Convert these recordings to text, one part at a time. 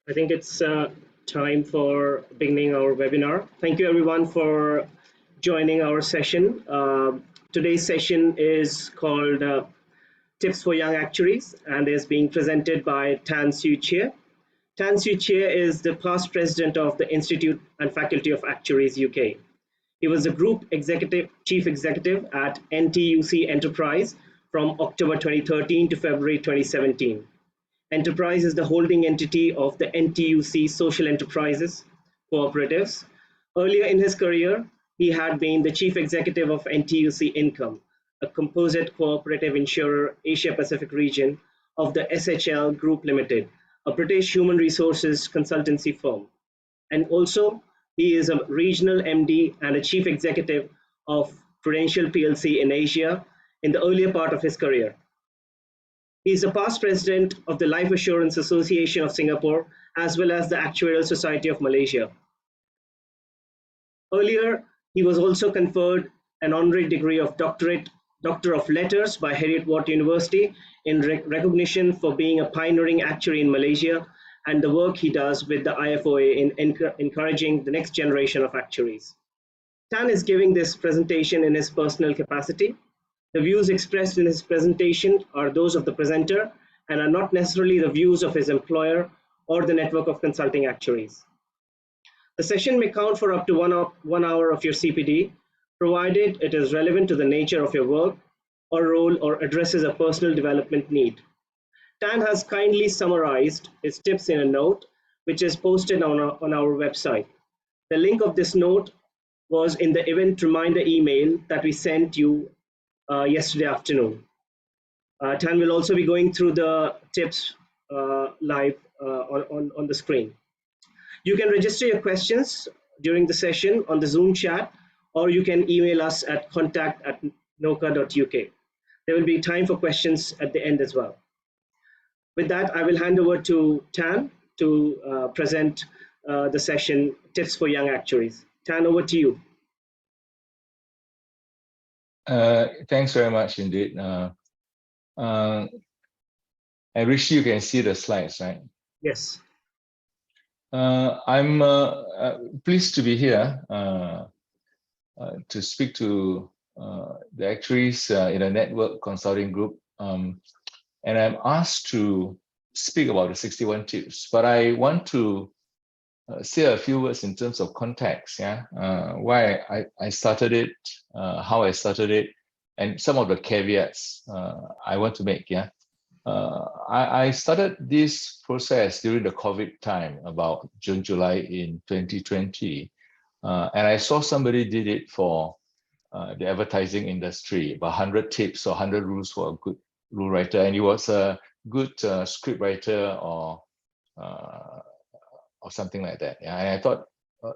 I think it's time for beginning our webinar. Thank you everyone for joining our session. Today's session is called Tips for Young Actuaries and is being presented by Tan Siew Chia. Tan Siew Chia is the past president of the Institute and Faculty of Actuaries UK. He was the Group Executive Chief Executive at NTUC Enterprise from October 2013 to February 2017. Enterprise is the holding entity of the NTUC Social Enterprises Cooperatives. Earlier in his career, he had been the chief executive of NTUC Income, a composite cooperative insurer Asia Pacific region of the SHL Group Limited, a British human resources consultancy firm. And also, he is a regional MD and a chief executive of Prudential PLC in Asia in the earlier part of his career. He is a past president of the Life Assurance Association of Singapore, as well as the Actuarial Society of Malaysia. Earlier, he was also conferred an honorary degree of Doctor of Letters by Heriot-Watt University in recognition for being a pioneering actuary in Malaysia and the work he does with the IFOA in encouraging the next generation of actuaries. Tan is giving this presentation in his personal capacity. The views expressed in his presentation are those of the presenter and are not necessarily the views of his employer or the network of consulting actuaries. The session may count for up to 1 hour of your CPD, provided it is relevant to the nature of your work or role or addresses a personal development need. Tan has kindly summarized his tips in a note, which is posted on our website. The link of this note was in the event reminder email that we sent you yesterday afternoon. Tan will also be going through the tips live on the screen. You can register your questions during the session on the Zoom chat, or you can email us at contact@noca.uk. There will be time for questions at the end as well. With that, I will hand over to Tan to present the session, Tips for Young Actuaries. Tan, over to you. Thanks very much indeed. I wish you can see the slides, right? Yes. I'm pleased to be here to speak to the actuaries in a network consulting group. And I'm asked to speak about the 61 tips, but I want to say a few words in terms of context, why I started it, how I started it, and some of the caveats I want to make. I started this process during the COVID time, about June, July in 2020, and I saw somebody did it for the advertising industry, about 100 tips or 100 rules for a good rule writer, and he was a good script writer or something like that. And I thought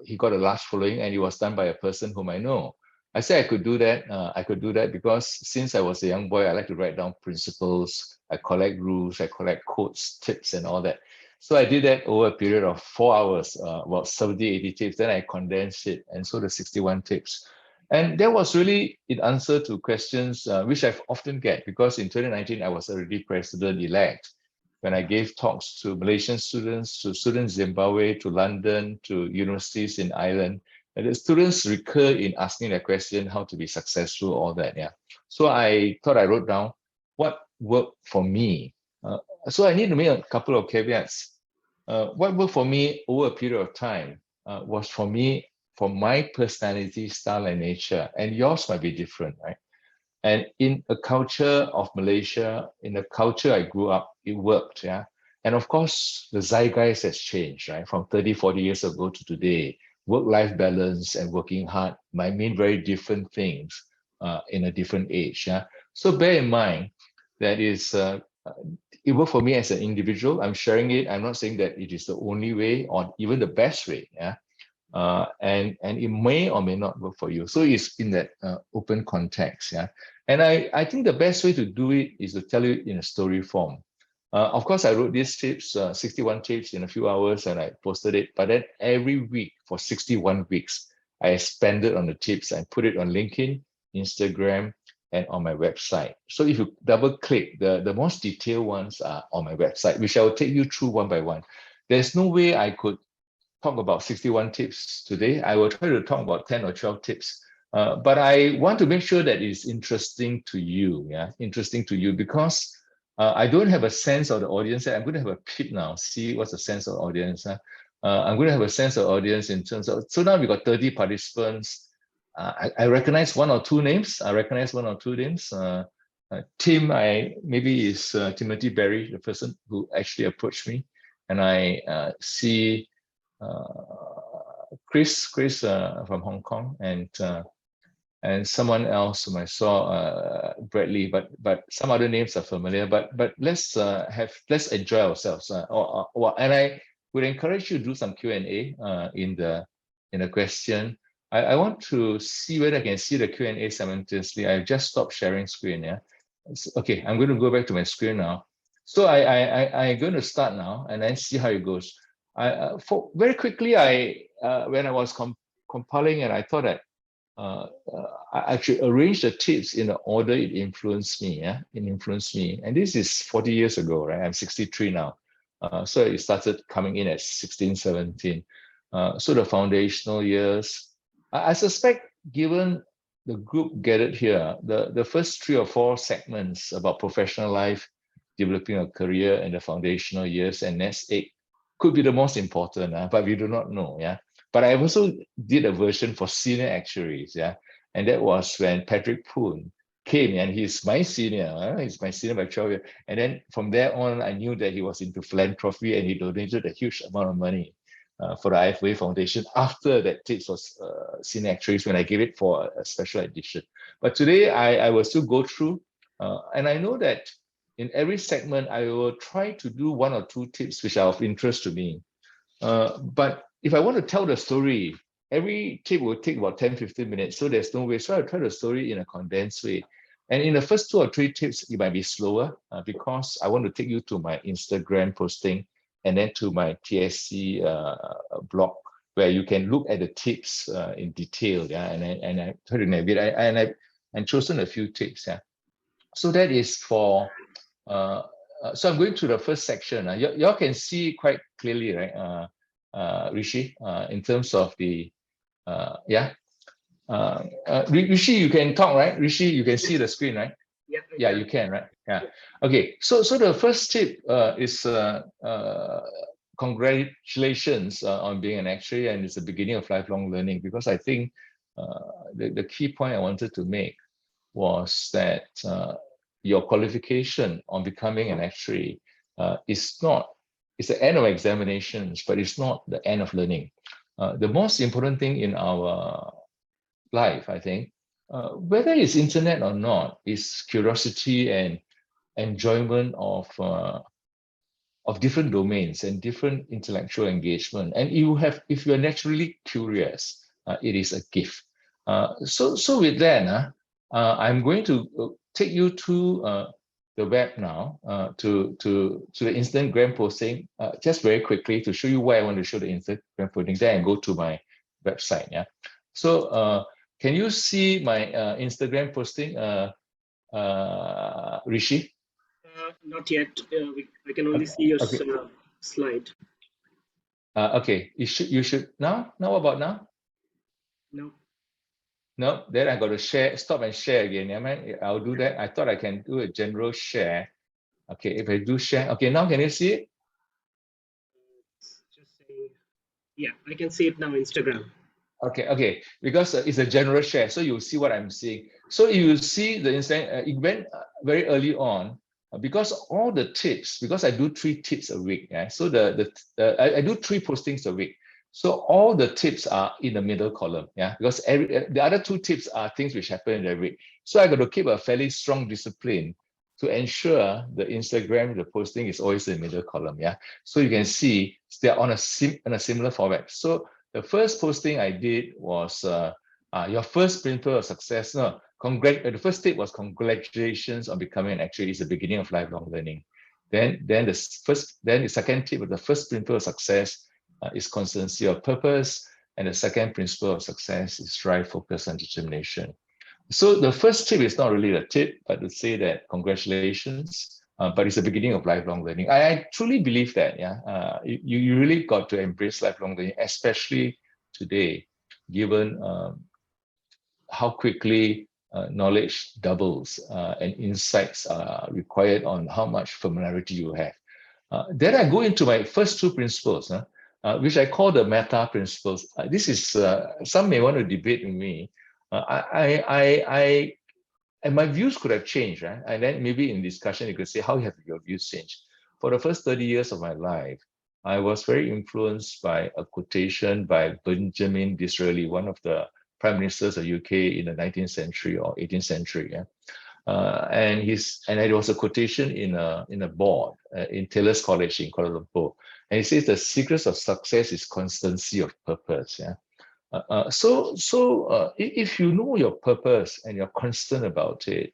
he got a large following, and it was done by a person whom I know. I said I could do that. I could do that because since I was a young boy, I like to write down principles. I collect rules, I collect quotes, tips, and all that. So I did that over a period of 4 hours, about 70, 80 tips. Then I condensed it, and so the 61 tips. And that was really in answer to questions which I often get, because in 2019, I was already president-elect when I gave talks to Malaysian students, to students in Zimbabwe, to London, to universities in Ireland. And the students recur in asking the question, how to be successful, all that. So I thought I wrote down what worked for me. So I need to make a couple of caveats. What worked for me over a period of time was for me, for my personality, style, and nature, and yours might be different, right? And in a culture of Malaysia, in the culture I grew up, it worked, And of course, the zeitgeist has changed, right? From 30, 40 years ago to today, work-life balance and working hard might mean very different things in a different age, So bear in mind that it worked for me as an individual. I'm sharing it. I'm not saying that it is the only way or even the best way, and it may or may not work for you. So it's in that open context, And I think the best way to do it is to tell it in a story form. Of course, I wrote these tips, 61 tips in a few hours, and I posted it. But then every week for 61 weeks, I expanded on the tips and put it on LinkedIn, Instagram, and on my website. So if you double click, the most detailed ones are on my website, which I will take you through one by one. there's no way I could talk about 61 tips today. I will try to talk about 10 or 12 tips. But I want to make sure that it's interesting to you, yeah, interesting to you, because I don't have a sense of the audience. I'm going to have a peep now, see what's the sense of audience. I'm going to have a sense of audience in terms of, so now we got 30 participants. I recognize one or two names. Tim, maybe is Timothy Berry, the person who actually approached me, and I see Chris from Hong Kong, and someone else whom I saw, Bradley, but some other names are familiar. But let's enjoy ourselves. And I would encourage you to do some Q&A in the question. I want to see whether I can see the Q&A simultaneously. I've just stopped sharing screen. Yeah. Okay, I'm going to go back to my screen now. So I'm going to start now and then see how it goes. Very quickly, when I was compiling, and I thought that I actually arranged the tips in the order it influenced me. Yeah, it influenced me, and this is 40 years ago, right? I'm 63 now, so it started coming in at 16, 17. So the foundational years, I suspect, given the group gathered here, the first 3 or 4 segments about professional life, developing a career, and the foundational years, and nest egg could be the most important, but we do not know. Yeah. But I also did a version for senior actuaries, yeah, and that was when Patrick Poon came, and he's my senior. He's my senior by 12 years. And then from there on, I knew that he was into philanthropy, and he donated a huge amount of money for the IFA Foundation after that tips was senior actuaries, when I gave it for a special edition. But today, I will still go through, and I know that in every segment, I will try to do 1 or 2 tips which are of interest to me. But if I want to tell the story, every tip will take about 10, 15 minutes. So there's no way. So I'll tell the story in a condensed way. And in the first 2 or 3 tips, it might be slower because I want to take you to my Instagram posting and then to my TSC blog, where you can look at the tips in detail. Yeah, and I try to navigate. I've chosen a few tips. Yeah, so that is for. So I'm going to the first section. Y'all can see quite clearly, right, Rishi, in terms of the, yeah. Rishi, you can talk, right? Rishi, you can see the screen, right? Yeah, you can, right? Yeah. Okay, so the first tip is congratulations on being an actuary, and it's the beginning of lifelong learning, because I think the key point I wanted to make was that your qualification on becoming an actuary is not, it's the end of examinations, but it's not the end of learning. The most important thing in our life, I think, whether it's internet or not, is curiosity and enjoyment of different domains and different intellectual engagement. And if you're naturally curious, it is a gift. So with that, I'm going to take you to the web now, to the Instagram posting, just very quickly to show you why I want to show the Instagram posting. Then I go to my website. Yeah. So can you see my Instagram posting, Rishi? Not yet. I can only see your slide. Okay, you should now. Now about now? No. No, then I got to share, stop and share again. I'll do that. I thought I can do a general share. Okay, if I do share, okay, now can you see it? Just saying. Yeah, I can see it now, Instagram. Okay, because it's a general share, so you'll see what I'm seeing. So you see the Instagram, it went very early on, because all the tips, because I do 3 tips a week, yeah? So I do 3 postings a week. So all the tips are in the middle column, yeah, because the other 2 tips are things which happen in the week. So I got to keep a fairly strong discipline to ensure the Instagram, the posting is always in the middle column, yeah. So you can see they're on a similar format. So the first posting I did was your first principle of success. No, the first tip was congratulations on becoming an actuary. It's the beginning of lifelong learning. Then the second tip of the first principle of success is constancy of purpose, and the second principle of success is drive, focus, and determination. So the first tip is not really a tip, but to say that congratulations but it's the beginning of lifelong learning. I truly believe that. Yeah, you really got to embrace lifelong learning, especially today, given how quickly knowledge doubles and insights are required on how much familiarity you have. Then I go into my first two principles, which I call the meta principles. This is some may want to debate with me. And my views could have changed, right? And then maybe in discussion, you could say, how have your views changed? For the first 30 years of my life, I was very influenced by a quotation by Benjamin Disraeli, one of the prime ministers of UK in the 19th century or 18th century. Yeah? And it was a quotation in a board in Taylor's College in Kuala Lumpur. And he says the secret of success is constancy of purpose. Yeah. So if you know your purpose and you're constant about it,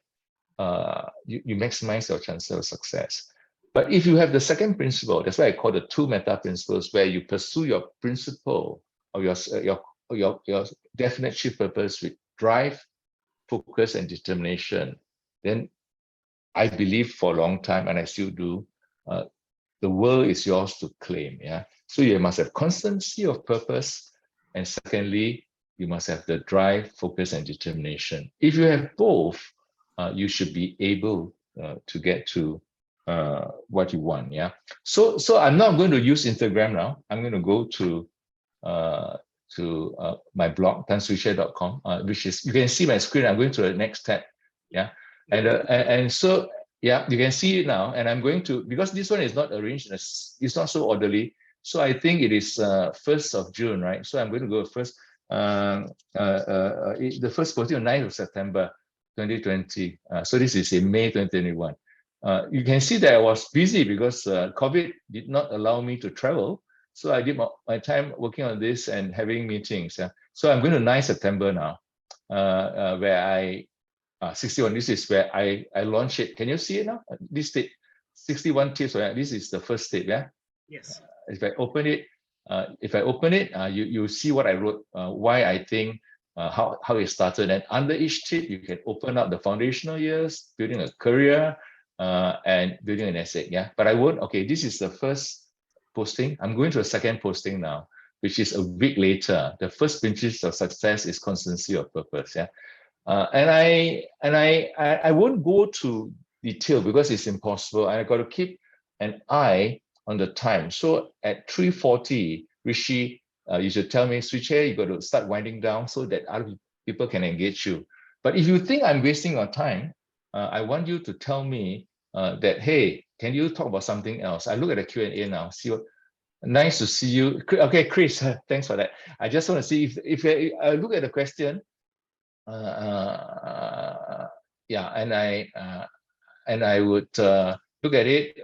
you maximize your chances of success. But if you have the second principle, that's why I call the two meta principles, where you pursue your principle or your definite chief purpose with drive, focus, and determination, then I believe for a long time, and I still do, the world is yours to claim. Yeah. So you must have constancy of purpose, and secondly, you must have the drive, focus, and determination. If you have both, you should be able to get to what you want. Yeah. So I'm not going to use Instagram now. I'm going to go to my blog, tanswishare.com, which is, you can see my screen. I'm going to the next tab. Yeah. And so, yeah, you can see it now. And I'm going to, because this one is not arranged, it's not so orderly. So I think it is 1st of June, right? So I'm going to go first. The first posting on 9th of September, 2020. So this is in May 2021. You can see that I was busy because COVID did not allow me to travel. So I did my time working on this and having meetings. Yeah. So I'm going to 9 September now, where I 61. This is where I launch it. Can you see it now? This tape, 61 tips. Right? This is the first tape. Yeah. Yes. If I open it, you see what I wrote. Why I think how it started. And under each tip, you can open up the foundational years, building a career, and building an essay. Yeah. But I won't. Okay. This is the first posting. I'm going to a second posting now, which is a week later. The first principle of success is constancy of purpose. Yeah. And I won't go to detail because it's impossible. I got to keep an eye on the time. So at 3:40, Rishi, you should tell me, Switcher, you got to start winding down so that other people can engage you. But if you think I'm wasting your time, I want you to tell me that, hey, can you talk about something else? I look at the Q&A now. See what. Nice to see you. Okay, Chris, thanks for that. I just want to see if I look at the question. Yeah, and I would look at it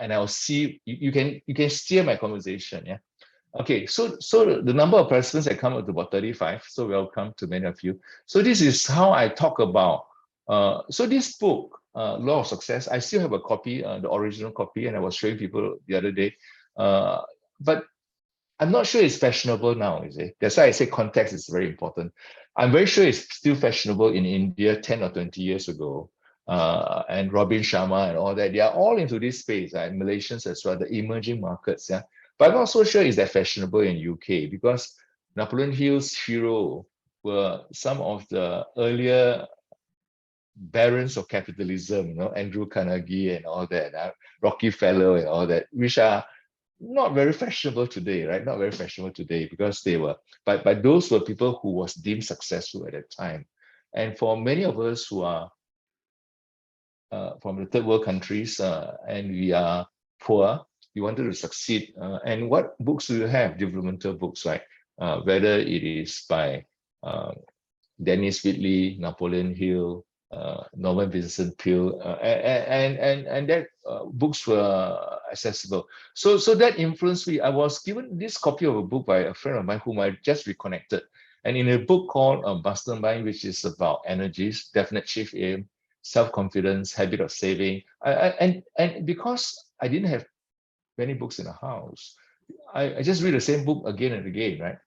and I'll see you can steer my conversation. Yeah. Okay, so the number of participants that come up to about 35. So welcome to many of you. So this is how I talk about. So this book, Law of Success, I still have a copy, the original copy, and I was showing people the other day. But I'm not sure it's fashionable now, is it? That's why I say context is very important. I'm very sure it's still fashionable in India 10 or 20 years ago. And Robin Sharma and all that, they are all into this space, and Malaysians as well, the emerging markets. Yeah. But I'm not so sure it's that fashionable in UK because Napoleon Hill's hero were some of the earlier barons of capitalism, Andrew Carnegie and all that, Rockefeller and all that, which are not very fashionable today, right? Not very fashionable today because they were, but those were people who was deemed successful at that time. And for many of us who are from the third world countries and we are poor, we wanted to succeed. And what books do you have? Developmental books, right? Whether it is by Dennis Whitley, Napoleon Hill, Norman Vincent Peale, and that books were accessible. So that influenced me. I was given this copy of a book by a friend of mine whom I just reconnected. And in a book called Mastermind, which is about energies, definite chief aim, self-confidence, habit of saving. And because I didn't have many books in the house, I just read the same book again and again, right?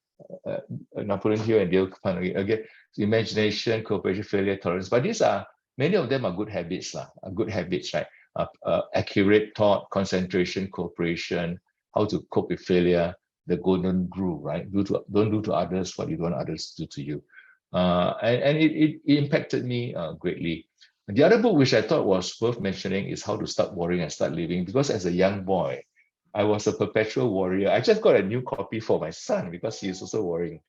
Napoleon Hill and Dale Carnegie again, imagination, cooperation, failure, tolerance. But these are, many of them are good habits, right? accurate thought, concentration, cooperation, how to cope with failure, the golden rule, right? Don't do to others what you don't want others to do to you. And it impacted me greatly. The other book which I thought was worth mentioning is How to Stop Worrying and Start Living, because as a young boy, I was a perpetual warrior. I just got a new copy for my son because he is also worrying.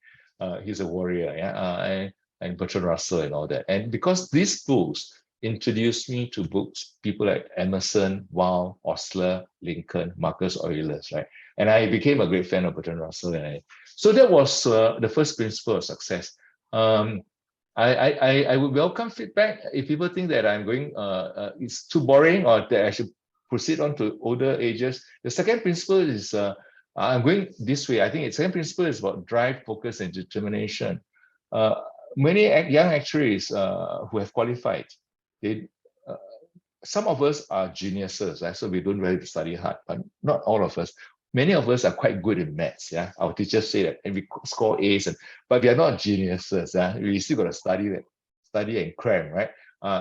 He's a warrior, yeah, and Bertrand Russell and all that. And because these books introduced me to books, people like Emerson, Wow, Osler, Lincoln, Marcus Aurelius, right? And I became a great fan of Bertrand Russell. So that was the first principle of success. I would welcome feedback if people think that I'm going, it's too boring or that I should proceed on to older ages. The second principle is, I'm going this way. I think the second principle is about drive, focus, and determination. Many young actuaries who have qualified, they, some of us are geniuses, right? So we don't really study hard, but not all of us. Many of us are quite good in maths. Yeah, our teachers say that, and we score A's, but we are not geniuses. Yeah, we still got to study and cram, right?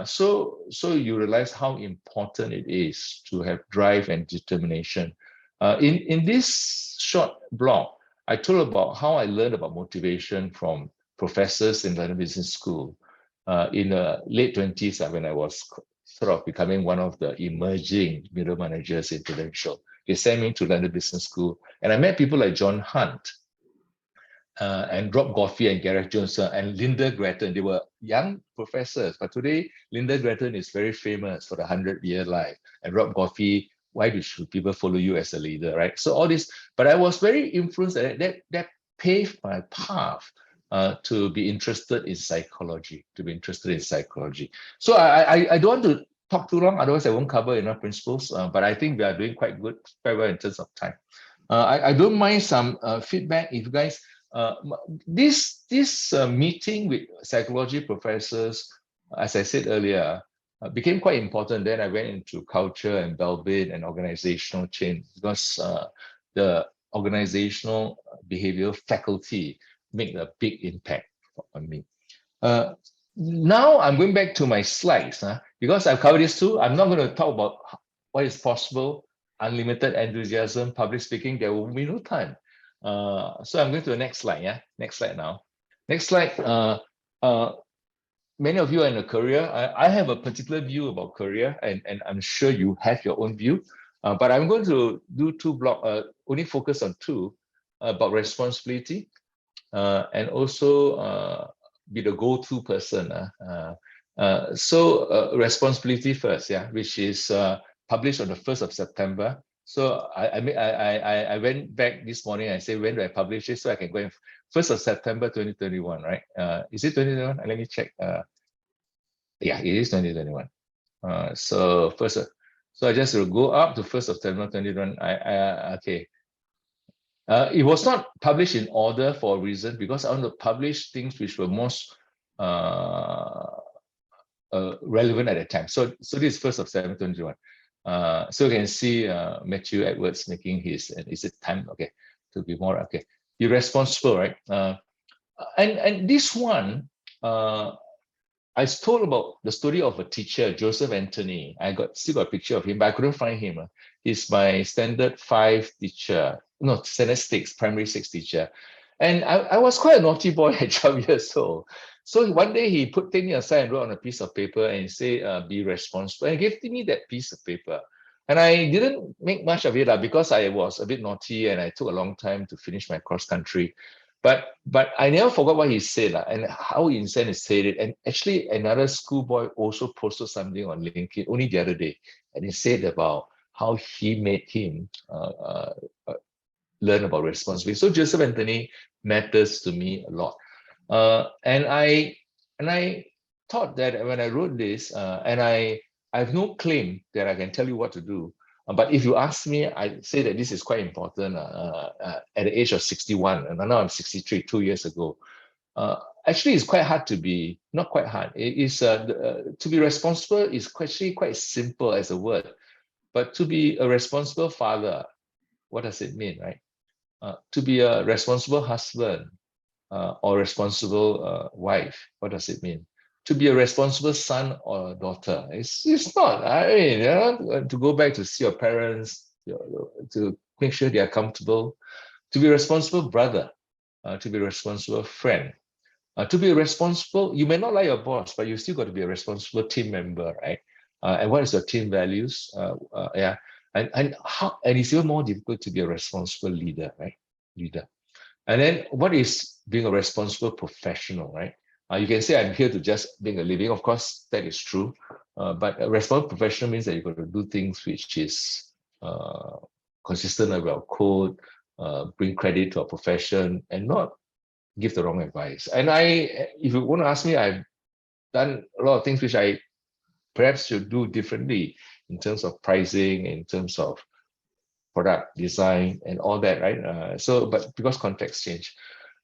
So you realize how important it is to have drive and determination. In this short blog, I told about how I learned about motivation from professors in London Business School in the late 20s when I was sort of becoming one of the emerging middle managers in Prudential. They sent me to London Business School, and I met people like John Hunt and Rob Goffey and Gareth Jones and Linda Gretton. They were young professors, but today Linda Gretton is very famous for the 100-year life, and Rob Goffey, why should people follow you as a leader, right? So all this, but I was very influenced. That paved my path to be interested in psychology. So I don't want to talk too long, otherwise I won't cover enough principles. But I think we are doing quite well in terms of time. I don't mind some feedback if you guys. This meeting with psychology professors, as I said earlier, became quite important. Then I went into culture and well-being and organizational change because the organizational behavioral faculty make a big impact on me. Now I'm going back to my slides because I've covered this too. I'm not going to talk about what is possible, unlimited enthusiasm, public speaking. There will be no time. So I'm going to the next slide. Yeah, next slide now. Next slide. Many of you are in a career. I have a particular view about career, and I'm sure you have your own view. But I'm going to do two blocks, only focus on two, about responsibility and also be the go-to person. So responsibility first, yeah, which is published on the 1st of September. So I went back this morning. I said, when do I publish it? So I can go in 1st of September 2021, right? Is it 2021? Let me check. Yeah, it is 2021. So I just will go up to 1st of September 2021. Okay. It was not published in order for a reason, because I want to publish things which were most relevant at the time. So this is 1st of September 2021. So you can see Matthew Edwards making his, and is it time? Okay, to be more, okay. Be responsible, right? And this one, I told about the story of a teacher, Joseph Anthony. Still got a picture of him, but I couldn't find him. He's my standard 5 teacher, no, standard 6, primary 6 teacher. And I was quite a naughty boy at 12 years old. So one day he take me aside and wrote on a piece of paper and say, be responsible. And he gave me that piece of paper. And I didn't make much of it because I was a bit naughty and I took a long time to finish my cross country. But I never forgot what he said and how he intended to say it. And actually, another schoolboy also posted something on LinkedIn only the other day, and he said about how he made him learn about responsibility. So Joseph Anthony matters to me a lot, and I thought that when I wrote this, and I have no claim that I can tell you what to do. But if you ask me, I'd say that this is quite important at the age of 61, and now I'm 63, 2 years ago. Actually, it's quite hard to be, not quite hard. It is to be responsible is actually quite simple as a word, but to be a responsible father, what does it mean, right? To be a responsible husband or responsible wife, what does it mean? to be a responsible son or daughter. It's not. I mean, to go back to see your parents, to make sure they are comfortable, to be a responsible brother, to be a responsible friend, to be responsible. You may not like your boss, but you still got to be a responsible team member, right? And what is your team values? Yeah, and it's even more difficult to be a responsible leader, right? Leader. And then what is being a responsible professional, right? You can say I'm here to just make a living. Of course, that is true. But a responsible professional means that you've got to do things which is consistent with our code, bring credit to our profession, and not give the wrong advice. And if you want to ask me, I've done a lot of things which I perhaps should do differently in terms of pricing, in terms of product design and all that, right? But because context change.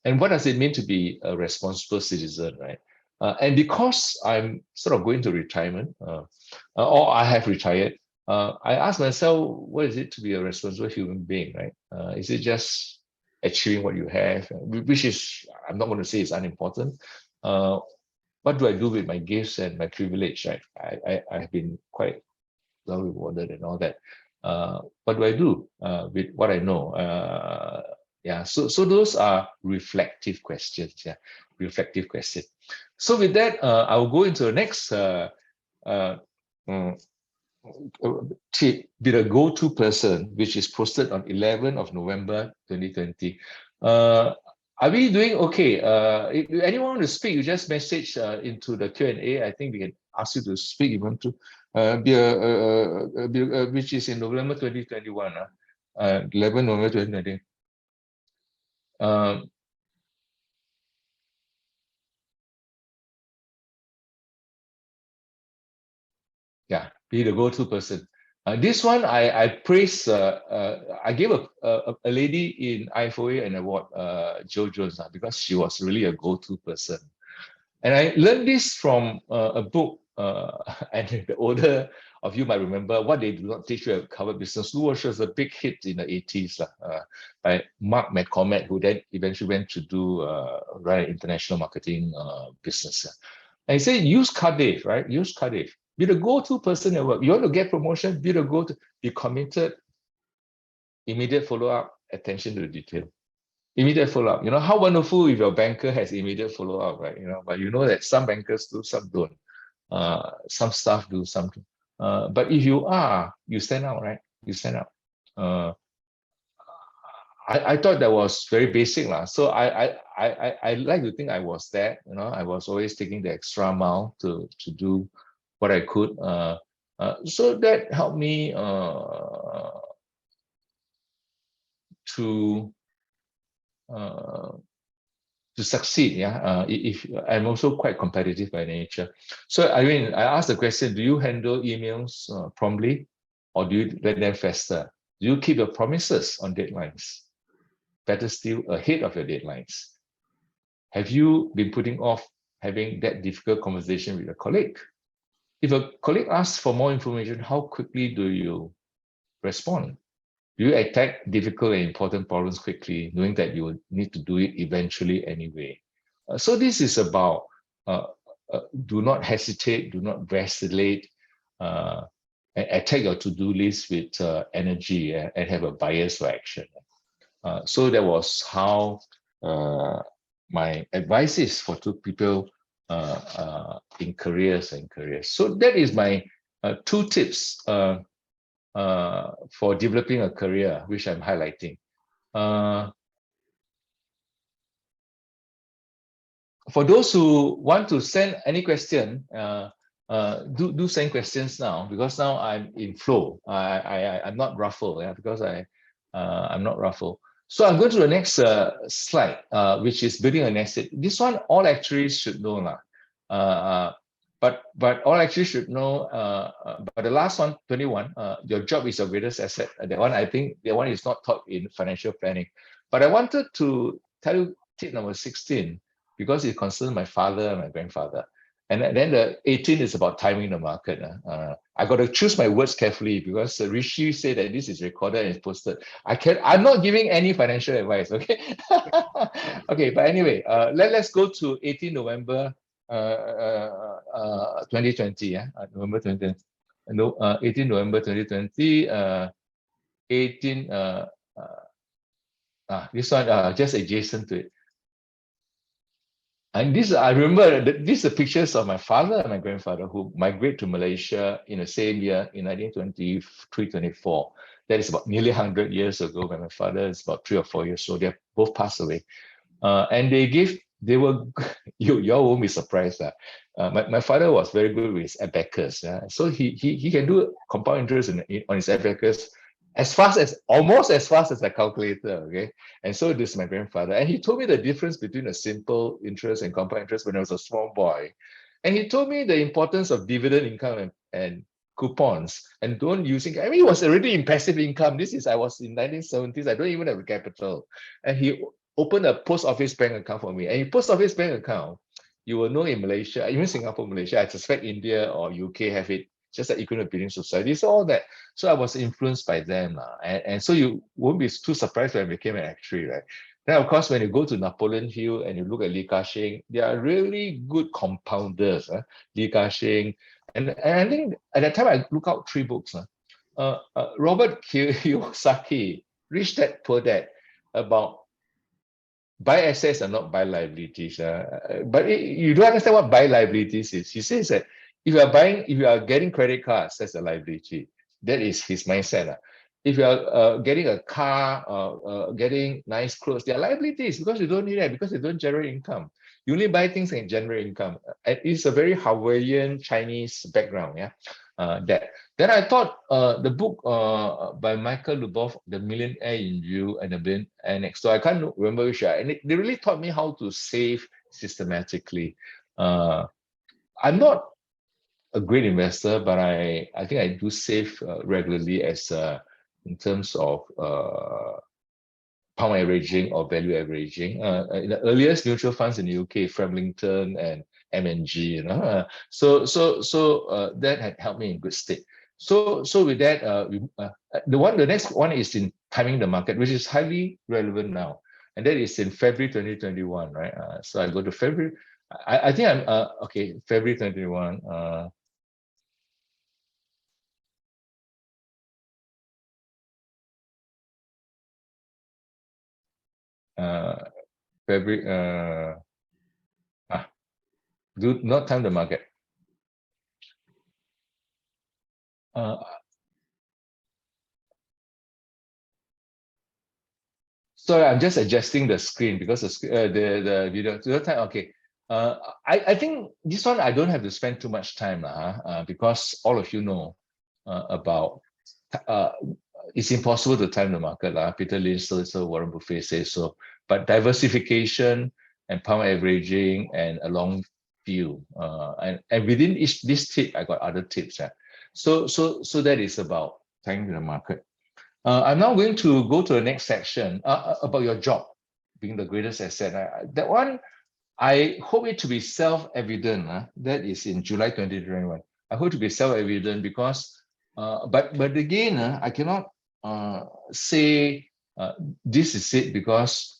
And what does it mean to be a responsible citizen, right? And because I'm sort of going to retirement, or I have retired, I ask myself, what is it to be a responsible human being, right? Is it just achieving what you have, which is, I'm not going to say it's unimportant. What do I do with my gifts and my privilege, right? I've been quite well rewarded and all that. What do I do with what I know? Yeah, so those are reflective questions. Yeah, reflective question. So with that, I will go into the next tip, be the go-to person, which is posted on 11th of November 2020. Are we doing okay? If anyone want to speak, you just message into the Q&A. I think we can ask you to speak if you want to. Which is in November 2021, 11 November 2020. Yeah, be the go-to person. This one I praise. I gave a lady in IFOA an award, Jo Jones, because she was really a go-to person. And I learned this from a book, and the older of you might remember What They Do Not Teach You at Harvard Business School, which was a big hit in the 80s by Mark McCormack, who then eventually went to do run an international marketing business. And he said, use Cardiff, right? Use Cardiff. Be the go-to person at work. You want to get promotion, be the go-to, be committed, immediate follow-up, attention to detail. Immediate follow-up. You know, how wonderful if your banker has immediate follow-up, right? You know, but you know that some bankers do, some don't. Some staff do, some do. But if you stand out, right? You stand out. I thought that was very basic, lah. So I like to think I was that. You know, I was always taking the extra mile to do what I could. So that helped me to succeed. Yeah, if I'm also quite competitive by nature. So I mean, I asked the question: do you handle emails promptly, or do you let them fester? Do you keep your promises on deadlines? Better still, ahead of your deadlines. Have you been putting off having that difficult conversation with a colleague? If a colleague asks for more information, how quickly do you respond? Do you attack difficult and important problems quickly, knowing that you will need to do it eventually anyway? So this is about do not hesitate, do not vacillate, attack your to-do list with energy and have a bias for action. So that was how my advice is for two people in careers and careers. So that is my 2 tips for developing a career, which I'm highlighting. For those who want to send any question, do send questions now, because now I'm in flow. I'm not ruffled, yeah, because I'm not ruffled. So I'm going to the next slide, which is building an asset. This one all actuaries should know lah. But all actuaries should know. But the last one, 21, your job is your greatest asset. That one, I think that one is not taught in financial planning. But I wanted to tell you tip number 16, because it concerns my father and my grandfather. And then the 18 is about timing the market. I got to choose my words carefully, because Rishi said that this is recorded and posted. I'm not giving any financial advice, okay? Okay, but anyway, let's go to 18 November 2020, yeah, November 2020. No, 18 November 2020, 18, this one just adjacent to it. And this, I remember, these are pictures of my father and my grandfather who migrated to Malaysia in the same year in 1923, 24. That is about nearly 100 years ago when my father is about 3 or 4 years old. They have both passed away. And they were, you all won't be surprised. My father was very good with his abacus. So he can do compound interest on his abacus almost as fast as a calculator. Okay. And so this is my grandfather. And he told me the difference between a simple interest and compound interest when I was a small boy. And he told me the importance of dividend income and coupons and don't using, I mean, it was already in passive income. I was in 1970s. I don't even have a capital. And he opened a post office bank account for me. And in post office bank account, you will know in Malaysia, even Singapore, Malaysia, I suspect India or UK have it, just like equivalent building society. So all that. So I was influenced by them. And so you won't be too surprised when I became an actuary, right? Then of course, when you go to Napoleon Hill and you look at Li Ka-shing, they are really good compounders. Li Ka-shing. And I think at that time I look out 3 books. Robert Kiyosaki, Rich Dad Poor Dad, about buy assets and not buy liabilities. But you don't understand what buy liabilities is. He says that if you are getting credit cards, that's a liability. That is his mindset. If you are getting a car, getting nice clothes, they are liabilities because you don't need that, because they don't generate income. You only buy things that generate income. It's a very Hawaiian Chinese background. Yeah, that. Then I thought the book by Michael Luboff, The Millionaire in You and the Billionaire Next Door, I can't remember which, and they really taught me how to save systematically. I'm not a great investor, but I think I do save regularly as in terms of pound averaging or value averaging. In the earliest mutual funds in the UK, Framlington and M&G, so that had helped me in good state. So with that, the next one is in timing the market, which is highly relevant now, and that is in February 2021, right? So I go to February. I think I'm okay. February 2021. February. Do not time the market. Sorry, I'm just adjusting the screen because the video to the time. Okay, I think this one I don't have to spend too much time because all of you know about it's impossible to time the market Peter Lynch says so, Warren Buffett says so, but diversification and pound averaging and a long view and within this tip I got other tips. So that is about timing the market. I'm now going to go to the next section about your job being the greatest asset. That one, I hope it to be self-evident. That is in July 2021. I hope to be self-evident because, but again, I cannot say this is it because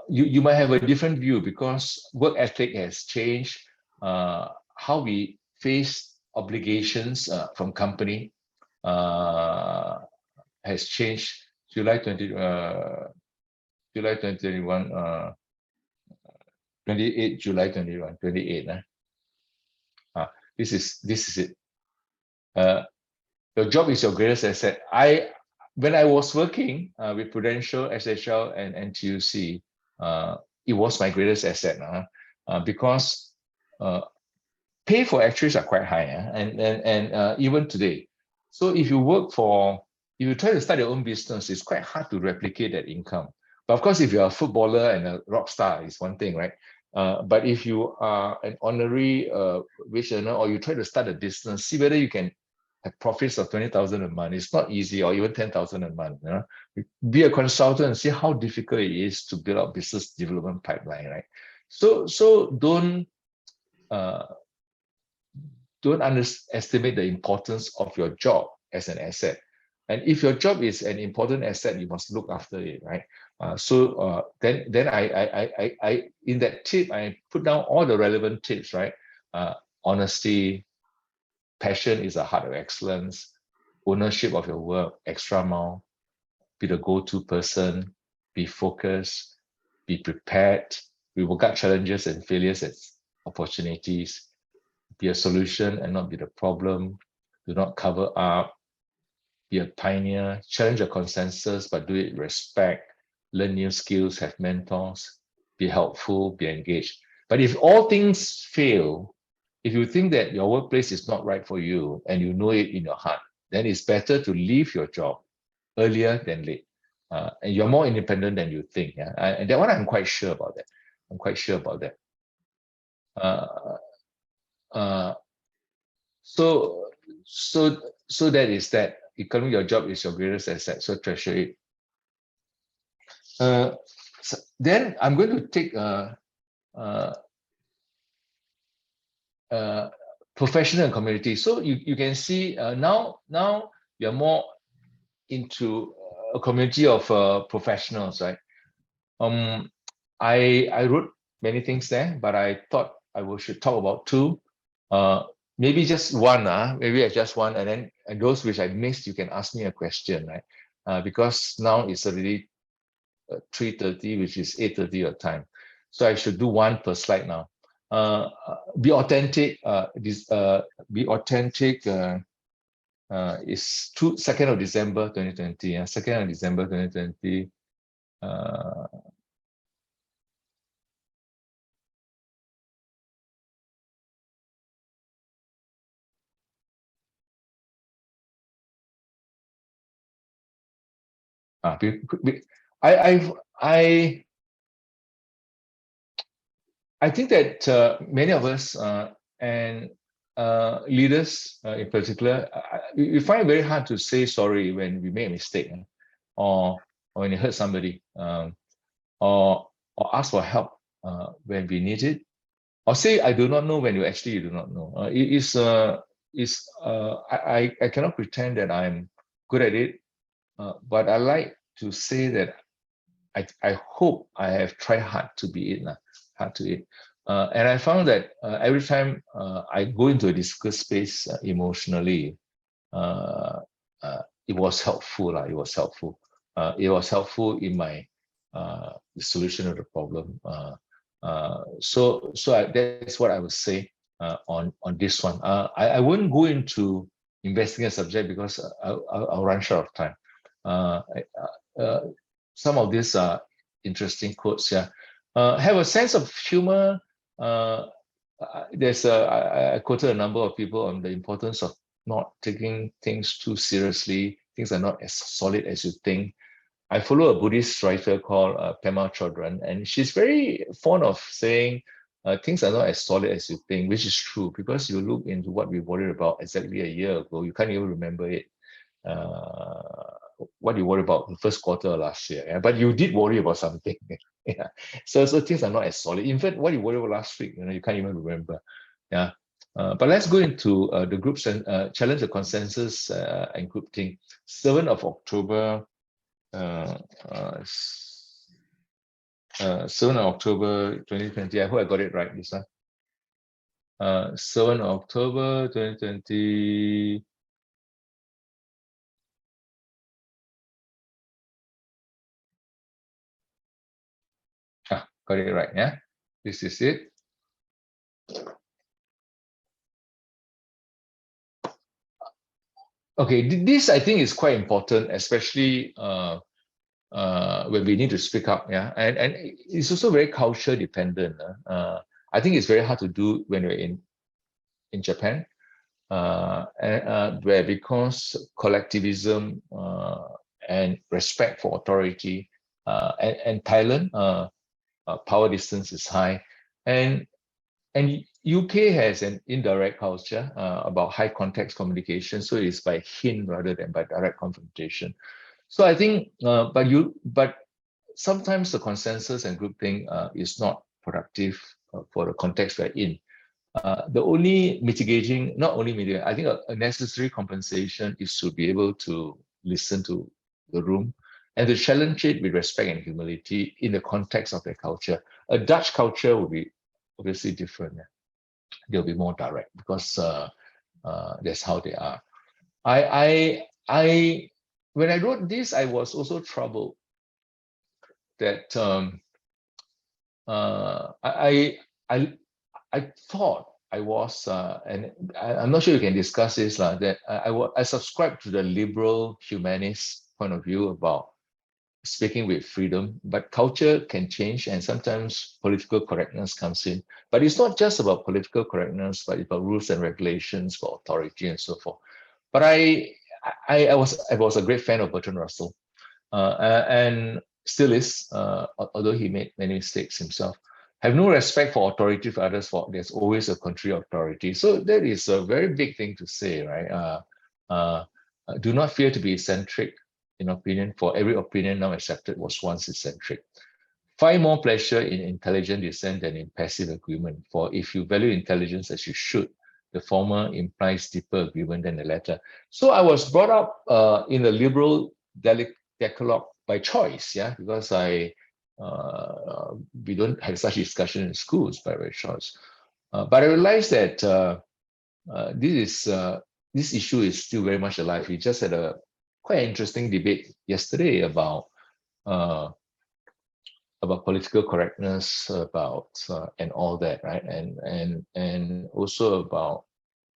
you might have a different view because work ethic has changed, how we face obligations from company. Has changed. July 2021, 28 July 21, 28. This is it. Your job is your greatest asset. When I was working with Prudential, SHL, and NTUC, it was my greatest asset because pay for actuaries are quite high, and even today. So if you try to start your own business, it's quite hard to replicate that income. But of course, if you're a footballer and a rock star, it's one thing, right? But if you are an honorary wage earner or you try to start a business, see whether you can have profits of 20,000 a month. It's not easy, or even 10,000 a month. Be a consultant and see how difficult it is to build up business development pipeline, right? So don't underestimate the importance of your job as an asset. And if your job is an important asset, you must look after it, right? Then I in that tip, I put down all the relevant tips, right? honesty, passion is the heart of excellence, ownership of your work, extra mile, be the go-to person, be focused, be prepared. We regard challenges and failures as opportunities. Be a solution and not be the problem. Do not cover up. Be a pioneer. Challenge the consensus, but do it with respect. Learn new skills, have mentors. Be helpful, be engaged. But if all things fail, if you think that your workplace is not right for you and you know it in your heart, then it's better to leave your job earlier than late. And you're more independent than you think. Yeah? And that one, I'm quite sure about that. I'm quite sure about that. Uh, uh, so, that is that. Economy, your job is your greatest asset. So treasure it. Then I'm going to take professional and community. So you can see now you're more into a community of professionals, right? I wrote many things there, but I thought should talk about two. Maybe just one, maybe I just one, and then those which I missed, you can ask me a question, right? Because now it's already 3:30, which is 8:30 your time. So I should do one per slide now. Be authentic. Be authentic is 2nd of December 2020. 2nd of December 2020. I think that many of us and leaders in particular, we find it very hard to say sorry when we make a mistake, or when you hurt somebody, or ask for help when we need it, or say I do not know when you actually do not know. I cannot pretend that I'm good at it, but I like to say that I hope I have tried hard to be it, hard to it. And I found that every time I go into a difficult space emotionally, it was helpful. It was helpful. It was helpful in my the solution of the problem. That's what I would say on this one. I wouldn't go into investigating a subject because I'll run short of time. Some of these are interesting quotes here. Have a sense of humor. I quoted a number of people on the importance of not taking things too seriously. Things are not as solid as you think. I follow a Buddhist writer called Pema Chodron, and she's very fond of saying things are not as solid as you think, which is true because you look into what we worried about exactly a year ago, you can't even remember it. What you worry about the first quarter of last year, yeah? But you did worry about something. Yeah. So things are not as solid. In fact, what you worried about last week, you can't even remember. Yeah. But let's go into the groups and challenge the consensus and group thing. 7th of October. 7th of October 2020. I hope I got it right this time. 7th of October 2020. Got it right, yeah? This is it. Okay, this I think is quite important, especially when we need to speak up, yeah? And it's also very culture dependent. I think it's very hard to do when you're in Japan, where because collectivism and respect for authority, and Thailand, power distance is high, and UK has an indirect culture about high context communication, so it's by hint rather than by direct confrontation. So I think, but sometimes the consensus and groupthink is not productive for the context we're in. The only mitigating, not only mitigating, I think a necessary compensation is to be able to listen to the room and to challenge it with respect and humility in the context of their culture. A Dutch culture would be obviously different. they'll be more direct because that's how they are. I when I wrote this, I was also troubled that I I thought I was, and I'm not sure you can discuss this, that I subscribe to the liberal humanist point of view about speaking with freedom, but culture can change and sometimes political correctness comes in. But it's not just about political correctness, but about rules and regulations for authority and so forth. But I was a great fan of Bertrand Russell, and still is, although he made many mistakes himself. Have no respect for authority for others, for there's always a contrary authority. So that is a very big thing to say, right? Do not fear to be eccentric in opinion, for every opinion now accepted was once eccentric. Find more pleasure in intelligent dissent than in passive agreement. For if you value intelligence as you should, the former implies deeper agreement than the latter. So I was brought up in a liberal decalogue by choice, yeah, because we don't have such discussion in schools by choice. But I realized that this issue is still very much alive. We just had a quite interesting debate yesterday about political correctness, about and all that, right? And also about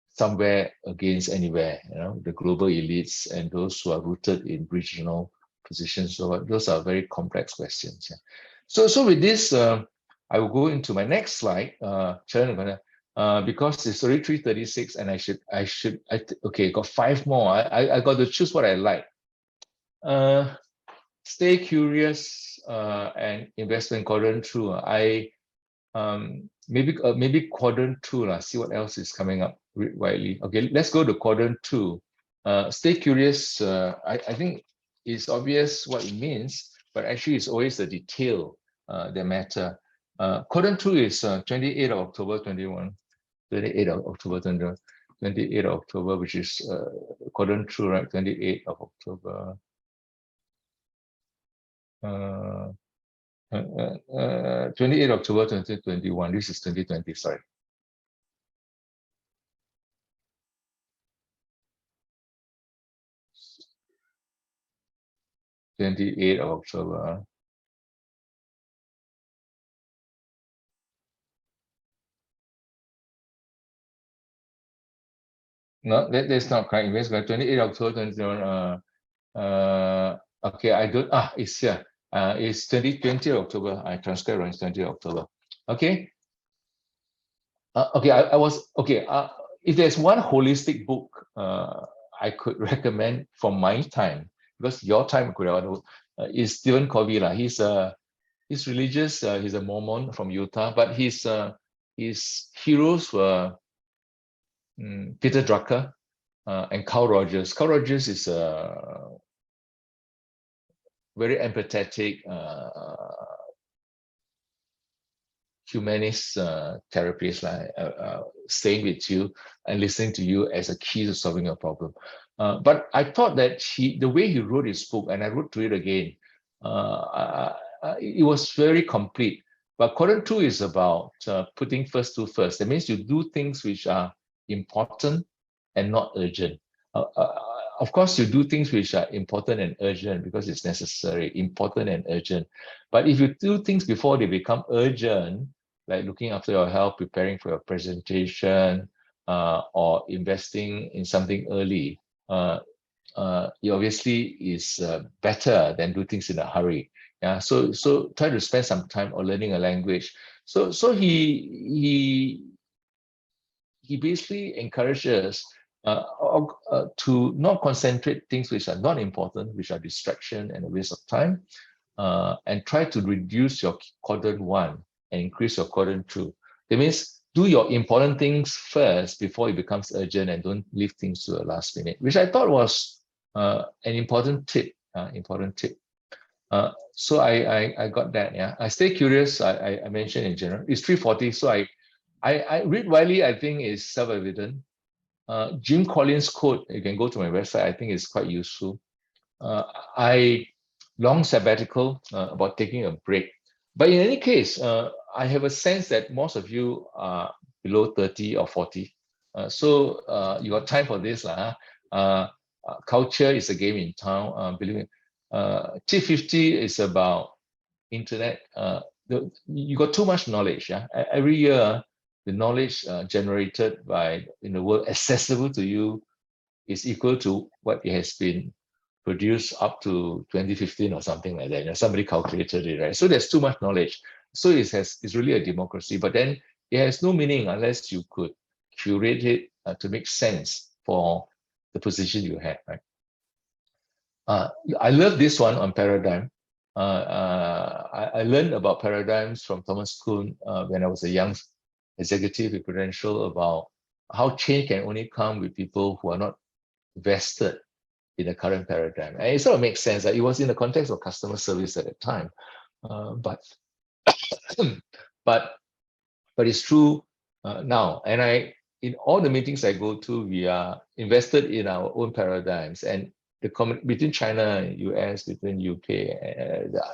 somewhere against anywhere, the global elites and those who are rooted in regional positions. So those are very complex questions. Yeah. So with this, I will go into my next slide, because it's already 3:36, and okay, got 5 more. I got to choose what I like. Stay curious and investment quadrant 2. Maybe quadrant 2. See what else is coming up widely. Okay, let's go to quadrant 2. Stay curious. I think it's obvious what it means, but actually it's always the detail that matter. Quadrant 2 is 28th of October 21. 28th of October 21. 28th of October, which is quadrant 2, right? 28th of October. 28th October 2021. This is 2020, sorry. of October. No, that's not correct. Invest by 28th October 2021. Okay, I don't. It's here. It's 2020 October. I transcribed on 20 October. Okay. Okay, I was okay. If there's one holistic book I could recommend from my time, because your time could is Stephen Covey. He's religious. He's a Mormon from Utah, but his heroes were Peter Drucker and Carl Rogers. Carl Rogers is a very empathetic humanist therapist, staying with you and listening to you as a key to solving a problem. But I thought that the way he wrote his book, and I wrote to it again, it was very complete. But quadrant 2 is about putting first to first. That means you do things which are important and not urgent. Of course, you do things which are important and urgent because it's necessary, important and urgent. But if you do things before they become urgent, like looking after your health, preparing for your presentation, or investing in something early, it obviously is better than do things in a hurry. Yeah, so try to spend some time on learning a language. So he basically encourages to not concentrate things which are not important, which are distraction and a waste of time, and try to reduce your quadrant 1 and increase your quadrant 2. That means do your important things first before it becomes urgent, and don't leave things to the last minute, which I thought was an important tip. So I got that. Yeah, I stay curious. I mentioned in general. It's 3:40, so I read widely. I think is self-evident. Jim Collins' quote, you can go to my website. I think it's quite useful. I long sabbatical about taking a break. But in any case, I have a sense that most of you are below 30 or 40. So you got time for this. Culture is a game in town. Believe me. T50 is about internet. You got too much knowledge. Yeah? Every year, the knowledge generated by in the world accessible to you is equal to what it has been produced up to 2015 or something like that. You know, somebody calculated it, right? So there's too much knowledge. So it's really a democracy, but then it has no meaning unless you could curate it to make sense for the position you have, right? I love this one on paradigm. I learned about paradigms from Thomas Kuhn when I was a young executive with Prudential about how change can only come with people who are not vested in the current paradigm. And it sort of makes sense. It was in the context of customer service at the time, but but it's true now. And in all the meetings I go to, we are invested in our own paradigms, and between China and US, between UK,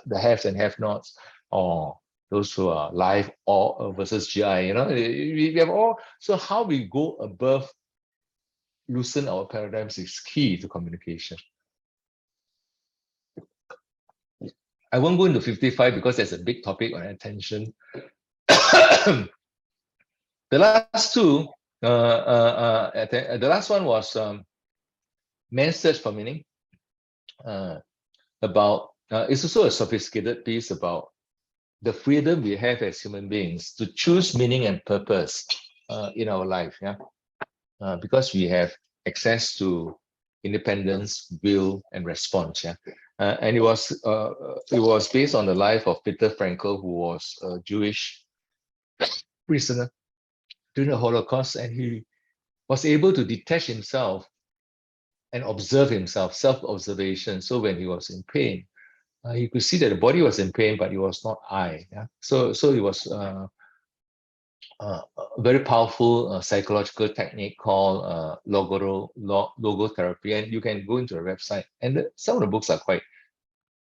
the haves and have-nots, or those who are live or versus GI. You know, we have all. So how we go above, loosen our paradigms is key to communication. I won't go into 55 because there's a big topic on attention. The last two, the last one was Man's Search for Meaning. It's also a sophisticated piece about the freedom we have as human beings to choose meaning and purpose in our life. Yeah, because we have access to independence, will, and response. Yeah, and it was based on the life of Viktor Frankl, who was a Jewish prisoner during the Holocaust, and he was able to detach himself and observe himself, self-observation. So when he was in pain, you could see that the body was in pain, but it was not I. Yeah? So it was a very powerful psychological technique called logotherapy, and you can go into the website. And some of the books are quite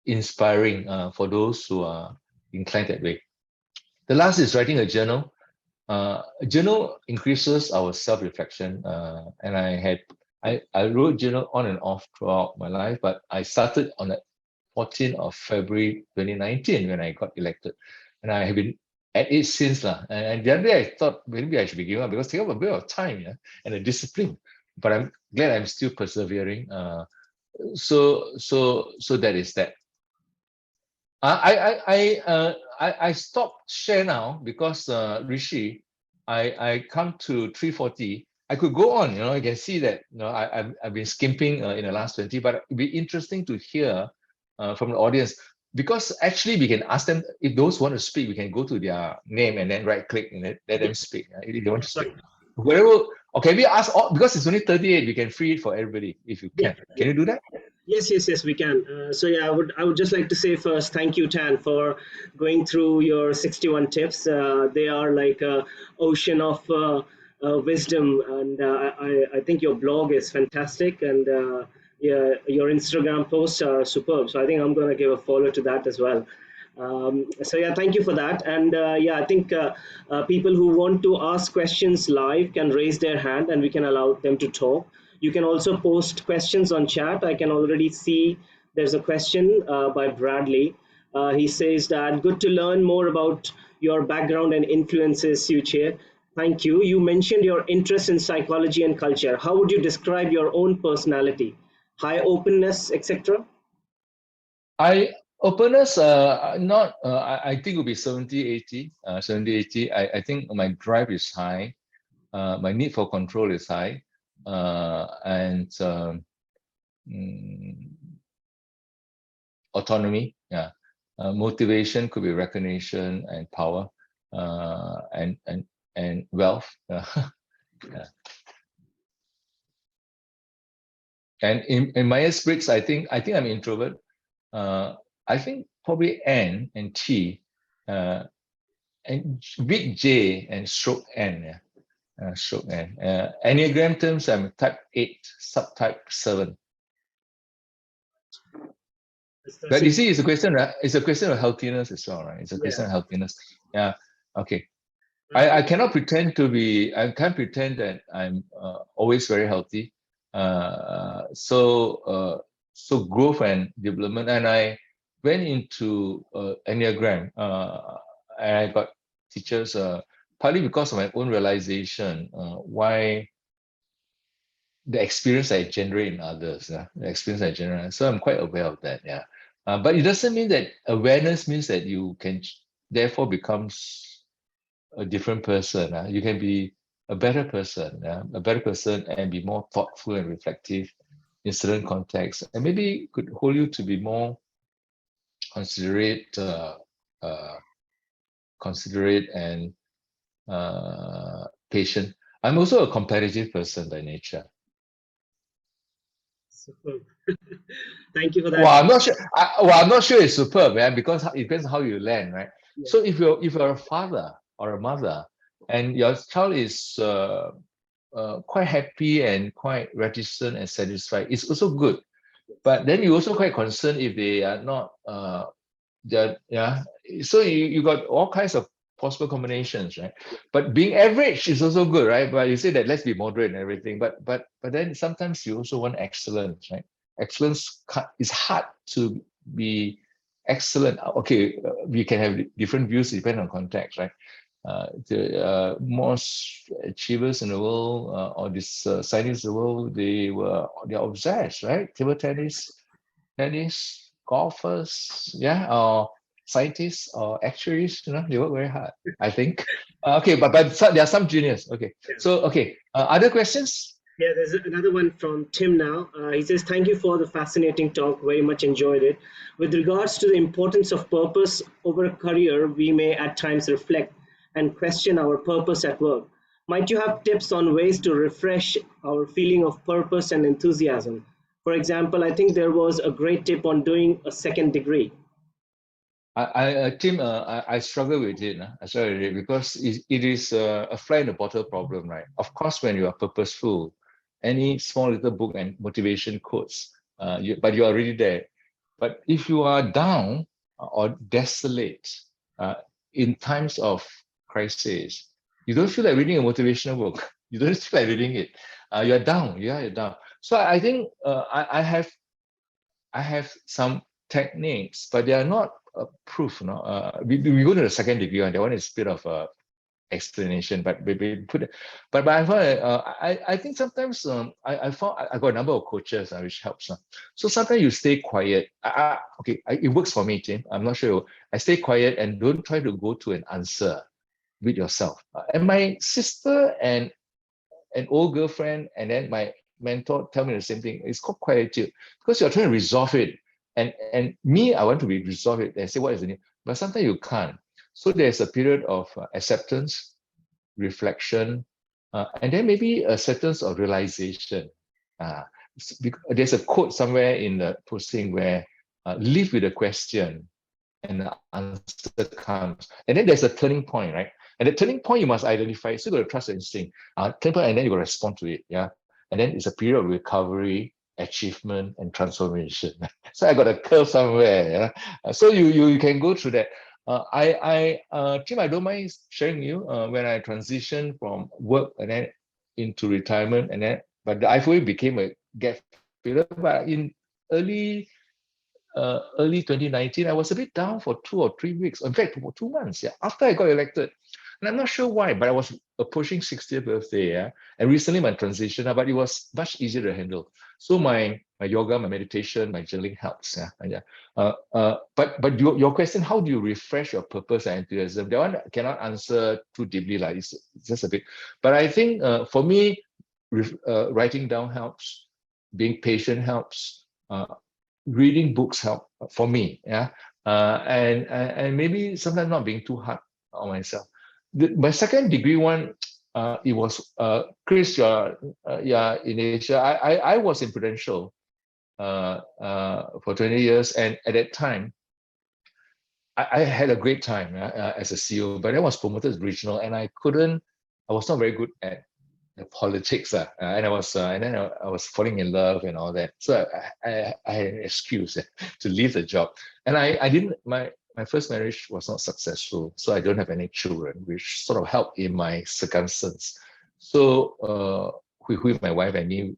inspiring for those who are inclined that way. The last is writing a journal. A journal increases our self-reflection, and I wrote journal on and off throughout my life, but I started on the 14th of February 2019 when I got elected, and I have been at it since. And the other day I thought maybe I should be giving up because it takes a bit of time, yeah, and a discipline. But I'm glad I'm still persevering. So that is that. I stopped share now because Rishi, I come to 340. I could go on, you know. You can see that, you know, I've been skimping in the last 20, but it'd be interesting to hear from the audience, because actually we can ask them if those want to speak. We can go to their name and then right click and let them speak if they want to speak. Whatever. Okay, we ask all, because it's only 38. We can free it for everybody if you can. Can you do that? Yes, we can. So yeah, I would just like to say first, thank you, Tan, for going through your 61 tips. They are like a ocean of wisdom, and I think your blog is fantastic, and yeah, your Instagram posts are superb. So I think I'm going to give a follow to that as well. So yeah, thank you for that. And yeah, I think people who want to ask questions live can raise their hand, and we can allow them to talk. You can also post questions on chat. I can already see there's a question by Bradley. He says that good to learn more about your background and influences, Suche. Thank you. You mentioned your interest in psychology and culture. How would you describe your own personality? High openness, etc. Openness, not, I think it will be 70-80, 70-80. I think my drive is high. My need for control is high. And autonomy, yeah. Motivation could be recognition and power, and wealth. Yeah. And in Myers-Briggs, I think I'm introvert. I think probably N and T, and big J and stroke N. Yeah. Stroke N. Enneagram terms, I'm type 8, subtype 7. But you see, it's a question of healthiness as well, right? It's a question of healthiness. Yeah. Okay. I cannot pretend to be, I can't pretend that I'm always very healthy. So growth and development, and I went into Enneagram, and I got teachers, partly because of my own realization, why the experience I generate in others, the experience I generate. So I'm quite aware of that, yeah. But it doesn't mean that awareness means that you can therefore becomes a different person. You can be a better person, a better person, and be more thoughtful and reflective in certain contexts, and maybe could hold you to be more considerate, uh, considerate and patient. I'm also a competitive person by nature. Superb. Thank you for Well, that. I'm not sure. I'm not sure it's superb, man, because it depends how you land, right? Yeah. So if you're a father or a mother, and your child is quite happy and quite reticent and satisfied, it's also good. But then you're also quite concerned if they are not yeah. So you got all kinds of possible combinations, right? But being average is also good, right? But you say that let's be moderate and everything. But then sometimes you also want excellence, right? Excellence is hard to be excellent. Okay, we can have different views depending on context, right? The most achievers in the world, or this scientists in the world, they're obsessed, right? Table tennis, golfers, yeah, or scientists or actuaries, they work very hard, I think. Okay, but there are some genius. Okay, Yeah. so okay, other questions? Yeah, there's another one from Tim now. He says, "Thank you for the fascinating talk. Very much enjoyed it. With regards to the importance of purpose over a career, we may at times reflect and question our purpose at work. Might you have tips on ways to refresh our feeling of purpose and enthusiasm? For example, I think there was a great tip on doing a second degree." Tim, I struggle with it. I struggle with it because it is a fly in the bottle problem, right? Of course, when you are purposeful, any small little book and motivation quotes, but you are already there. But if you are down or desolate uh, in times of crisis, you don't feel like reading a motivational book. You don't feel like reading it. You're down. Yeah, you're down. So I think I have some techniques, but they are not proof. No, we go to the second degree one. That one is a bit of a explanation, but we put it. But I found I think sometimes I found I got a number of coaches which helps. So sometimes you stay quiet. Okay, it works for me, Tim. I'm not sure. I stay quiet and don't try to go to an answer with yourself. And my sister and an old girlfriend and then my mentor tell me the same thing. It's called quietude because you're trying to resolve it. And me, I want to be resolve it and say what is the need. But sometimes you can't. So there's a period of acceptance, reflection, and then maybe a sentence of realization. There's a quote somewhere in the posting where live with a question and the answer comes. And then there's a turning point, right? And the turning point you must identify. So you got to trust the instinct. Turning point, and then you got to respond to it. Yeah. And then it's a period of recovery, achievement, and transformation. So I got a curve somewhere. Yeah. So you can go through that. Tim, I don't mind sharing you when I transitioned from work and then into retirement, and then but the iPhone became a gap filler. But in early early 2019, I was a bit down for 2 or 3 weeks. In fact, for 2 months, yeah, after I got elected. And I'm not sure why, but I was approaching 60th birthday, yeah. And recently my transition, but it was much easier to handle. So my yoga, my meditation, my journaling helps. Yeah. And yeah. But your question, how do you refresh your purpose and enthusiasm? That one I cannot answer too deeply, like it's just a bit. But I think for me, writing down helps, being patient helps. Reading books help for me, yeah, and maybe sometimes not being too hard on myself. My second degree one, it was Chris, yeah, in Asia. I was in Prudential for 20 years, and at that time, I had a great time as a CEO, but I was promoted as regional, and I was not very good at the politics, and I was falling in love and all that. So I had an excuse to leave the job, and I didn't. my first marriage was not successful, so I don't have any children, which sort of helped in my circumstance. So with my wife and me,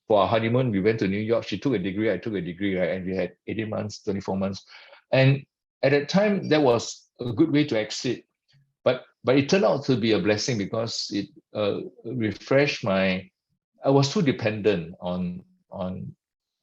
for our honeymoon, we went to New York. She took a degree, I took a degree, right? And we had 18 months, 24 months. And at that time, that was a good way to exit. But it turned out to be a blessing because it refreshed my. I was too dependent uh,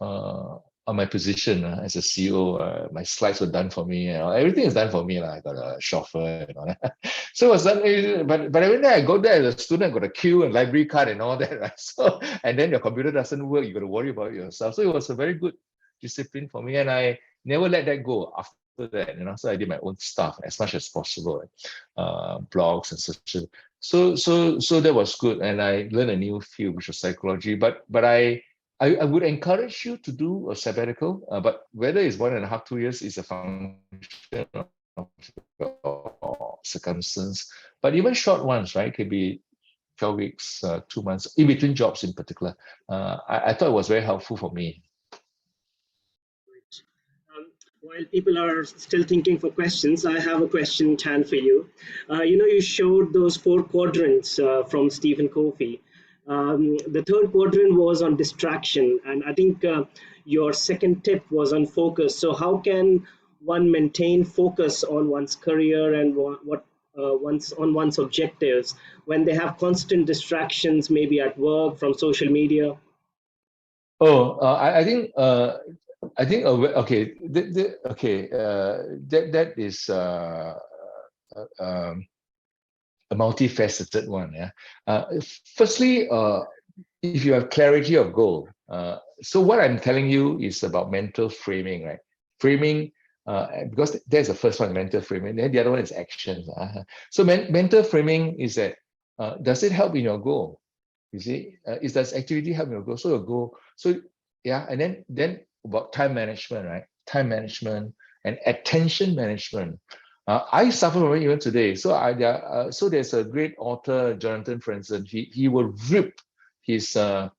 on my position as a CEO. My slides were done for me. Everything is done for me. I got a chauffeur and all that. So it was done. But when I go there as a student, I got a queue and library card and all that. Right? So and then your computer doesn't work. You got to worry about it yourself. So it was a very good discipline for me, and I never let that go after that. So I did my own stuff as much as possible, blogs and such. So that was good, and I learned a new field, which was psychology. But I would encourage you to do a sabbatical, but whether it's 1.5, 2 years is a function of your circumstance. But even short ones, right, could be 12 weeks, 2 months, in between jobs in particular. I thought it was very helpful for me. While people are still thinking for questions, I have a question, Tan, for you. You showed those four quadrants from Stephen Covey. The third quadrant was on distraction, and I think your second tip was on focus. So, how can one maintain focus on one's career and one's objectives when they have constant distractions, maybe at work, from social media? Oh, I think okay, that is a multifaceted one. Yeah. Firstly, if you have clarity of goal, so what I'm telling you is about mental framing, right? Framing, because there's the first one, mental framing. Then the other one is actions. So mental framing is that does it help in your goal? You see, is does activity help your goal? So your goal. So yeah, and then about time management, right? Time management and attention management. I suffer from it even today. So there's a great author, Jonathan Franzen. He will rip his card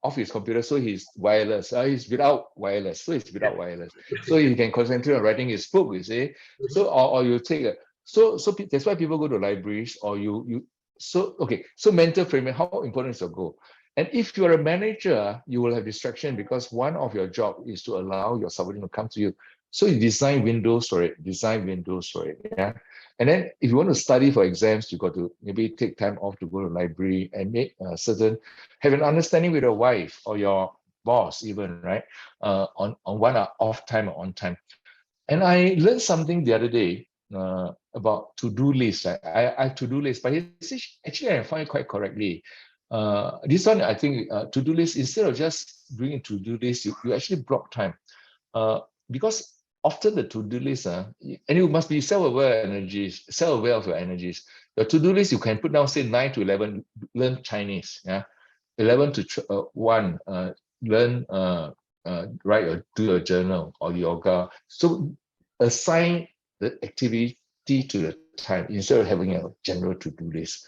off his computer, so he's wireless. He's without wireless, so he's without wireless. So he can concentrate on writing his book. You see, so or you take a so that's why people go to libraries or you. So okay, so mental framing. How important is your goal? And if you're a manager, you will have distraction because one of your job is to allow your subordinate to come to you. So you design windows for it. Design windows for it. Yeah. And then if you want to study for exams, you got to maybe take time off to go to the library and make have an understanding with your wife or your boss even, right? On one off time or on time. And I learned something the other day about to-do list. I have to-do list, but actually I find it quite correctly. This one, I think to-do list, instead of just doing a to-do list, you actually block time. Because often the to-do list, and you must be self-aware of your energies. Your to-do list, you can put down, say 9 to 11, learn Chinese. Yeah, 11 to 1, learn, write or do your journal or yoga. So assign the activity to the time instead of having a general to-do list.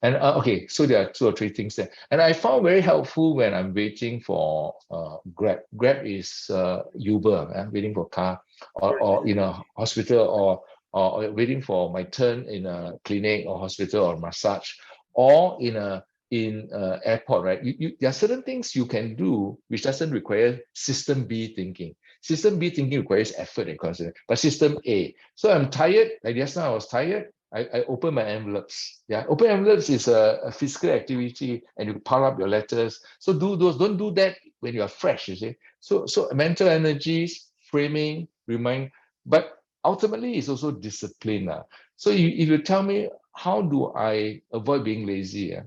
And okay, so there are 2 or 3 things there. And I found very helpful when I'm waiting for Grab. Grab is Uber, waiting for car, or in a hospital, or waiting for my turn in a clinic or hospital or massage, or in airport, right? There are certain things you can do which doesn't require system B thinking. System B thinking requires effort and concentration, but system A. So I'm tired, like just now I was tired, I open my envelopes. Yeah, open envelopes is a physical activity, and you pile up your letters. So do those. Don't do that when you are fresh. You see. So mental energies, framing, remind. But ultimately, it's also discipline. So if you tell me how do I avoid being lazy,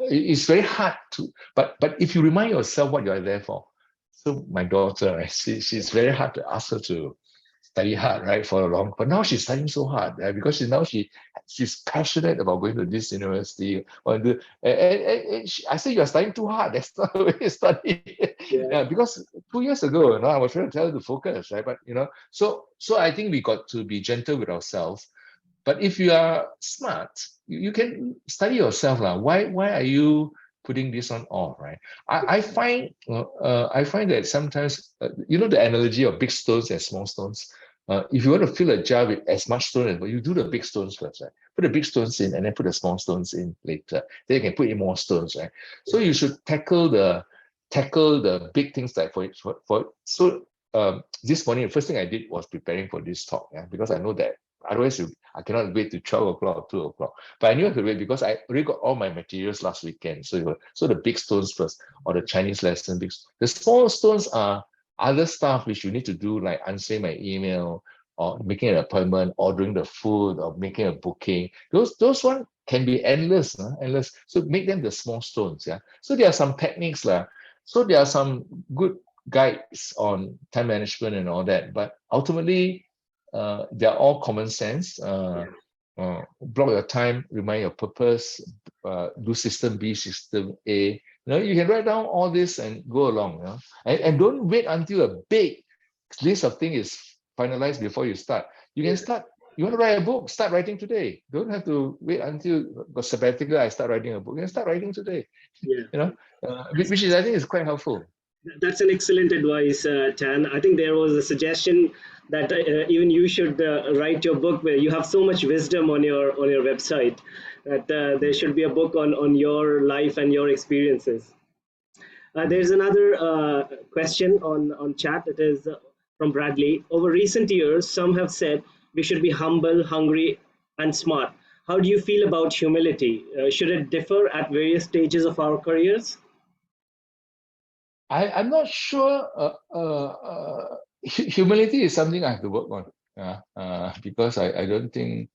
it's very hard to. But if you remind yourself what you are there for. So my daughter, right, she's very hard to ask her to study hard, right, for a long. But now she's studying so hard, right, because she's passionate about going to this university. I say you're studying too hard. That's not the way you study. Yeah. Yeah, because 2 years ago, I was trying to tell her to focus, right? But so I think we got to be gentle with ourselves. But if you are smart, you can study yourself, lah. Why are you putting this on off, right? I find that sometimes the analogy of big stones and small stones. If you want to fill a jar with as much stone, but you do the big stones first, right? Put the big stones in and then put the small stones in later. Then you can put in more stones, right? So you should tackle the big things like so this morning, the first thing I did was preparing for this talk, yeah, because I know that otherwise I cannot wait to 12 o'clock or 2 o'clock. But I knew I could wait because I already got all my materials last weekend. So the big stones first, or the Chinese lesson. The small stones are other stuff which you need to do, like answering my email or making an appointment, ordering the food or making a booking. Those one can be endless, endless. So make them the small stones. Yeah. So there are some techniques. So there are some good guides on time management and all that, but ultimately they're all common sense. Block your time, remind your purpose, do system B, system A. You can write down all this and go along. And don't wait until a big list of things is finalized before you start. You can start. You want to write a book, start writing today. Don't have to wait until the sabbatical I start writing a book. You can start writing today. Yeah. Which is, I think, is quite helpful. That's an excellent advice, Tan. I think there was a suggestion that even you should write your book, where you have so much wisdom on your website that there should be a book on your life and your experiences. There's another question on chat. It is from Bradley. Over recent years, some have said we should be humble, hungry, and smart. How do you feel about humility? Should it differ at various stages of our careers? I'm not sure. Humility is something I have to work on, because I don't think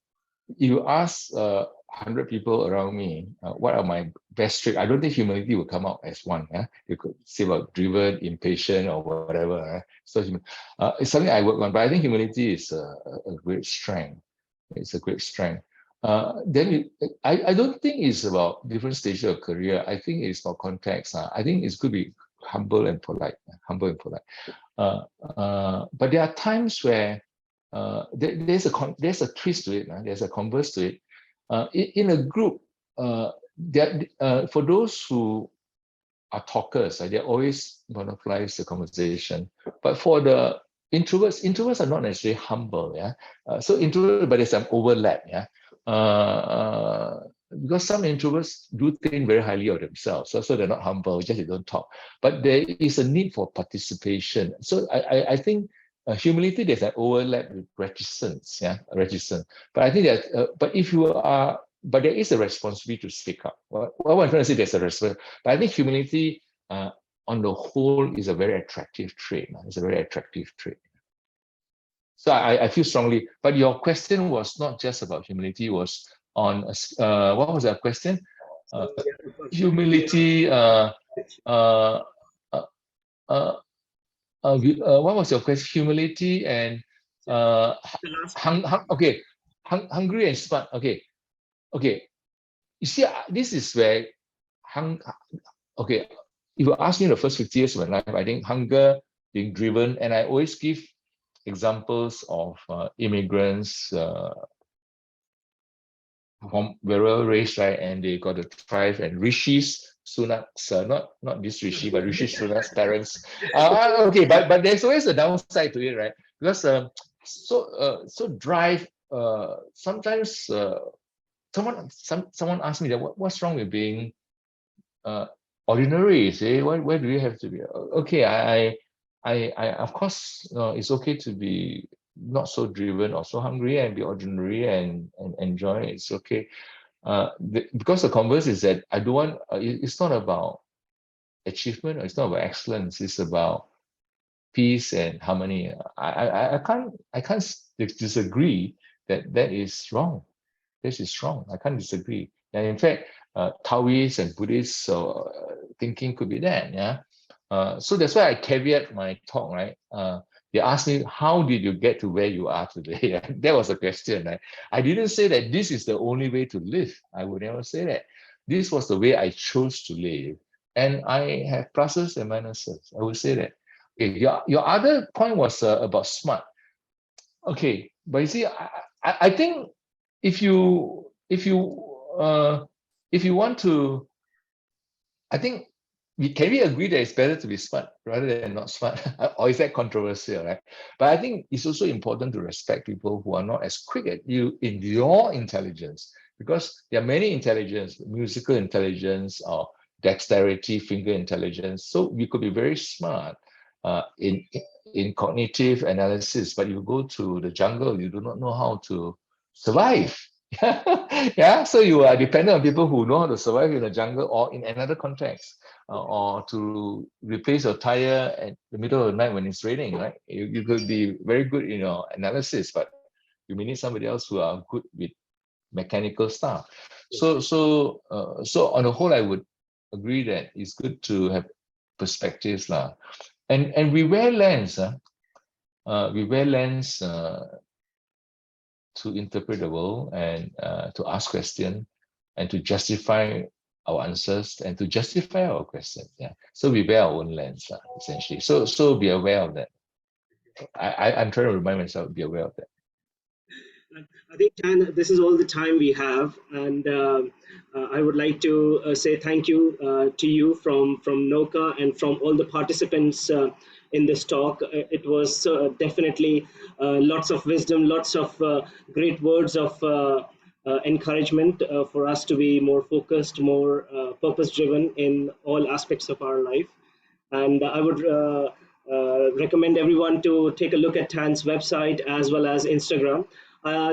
you ask 100 people around me what are my best traits. I don't think humility will come out as one. You could say about driven, impatient, or whatever. So it's something I work on, but I think humility is a great strength. It's a great strength. I don't think it's about different stages of career. I think it's about context. I think it's good to be humble and polite. Humble and polite. But there are times where there's a twist to it. There's a converse to it. In a group, for those who are talkers, they're always monopolize the conversation. But for the introverts are not necessarily humble. So introvert, but there's some overlap. Because some introverts do think very highly of themselves, so they're not humble, just they don't talk. But there is a need for participation. So I think humility, there's an overlap with reticence. Reticence. But I think that, but there is a responsibility to speak up. What I'm trying to say, there's a responsibility. But I think humility, on the whole, is a very attractive trait. It's a very attractive trait. So I feel strongly. But your question was not just about humility. It was on what was that question? Humility. What was your question? Humility and okay, hungry and smart. Okay. You see, this is where okay. If you ask me the first 50 years of my life, I think hunger, being driven, and I always give examples of immigrants from wherever raised, right, and they got to thrive, and Rishi's Sunak's not this Rishi, but Rishi Sunak's parents. Okay, but there's always a downside to it, right? Because so drive. Sometimes someone asked me that what's wrong with being ordinary? Say, where do you have to be? Okay, I of course, it's okay to be not so driven or so hungry and be ordinary and enjoy it. It's okay. Because the converse is that I don't want. It's not about achievement, or it's not about excellence. It's about peace and harmony. I can't disagree that is wrong. This is wrong. I can't disagree. And in fact, Taoist and Buddhist thinking could be that. So that's why I caveat my talk, right? They asked me, how did you get to where you are today? That was a question, right? I didn't say that this is the only way to live. I would never say that. This was the way I chose to live. And I have pluses and minuses. I would say that. Okay, your other point was about smart. Okay, but you see, I think if you want to, I think can we agree that it's better to be smart rather than not smart? Or is that controversial, right? But I think it's also important to respect people who are not as quick as you in your intelligence, because there are many intelligence, musical intelligence or dexterity, finger intelligence. So we could be very smart in cognitive analysis, but you go to the jungle, you do not know how to survive. Yeah, so you are dependent on people who know how to survive in the jungle or in another context, or to replace your tire at the middle of the night when it's raining, right? You could be very good in your analysis, but you may need somebody else who are good with mechanical stuff. So on the whole, I would agree that it's good to have perspectives, lah. And we wear lens, we wear lens to interpret the world and to ask questions and to justify our answers and to justify our questions. Yeah. So we wear our own lens, essentially. So be aware of that. I'm trying to remind myself, be aware of that. I think, Tan, this is all the time we have, and I would like to say thank you to you from NoCA and from all the participants in this talk. It was definitely lots of wisdom, lots of great words of encouragement for us to be more focused, more purpose-driven in all aspects of our life. And I would recommend everyone to take a look at Tan's website as well as Instagram.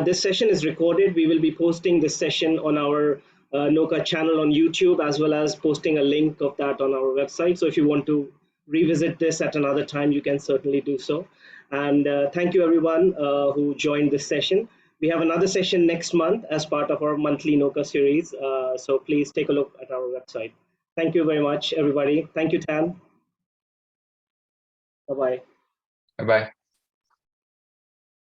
This session is recorded. We will be posting this session on our NoCA channel on YouTube, as well as posting a link of that on our website. So if you want to revisit this at another time, you can certainly do so. And thank you everyone who joined this session. We have another session next month as part of our monthly NoCA series. So please take a look at our website. Thank you very much, everybody. Thank you, Tan. Bye-bye. Bye-bye.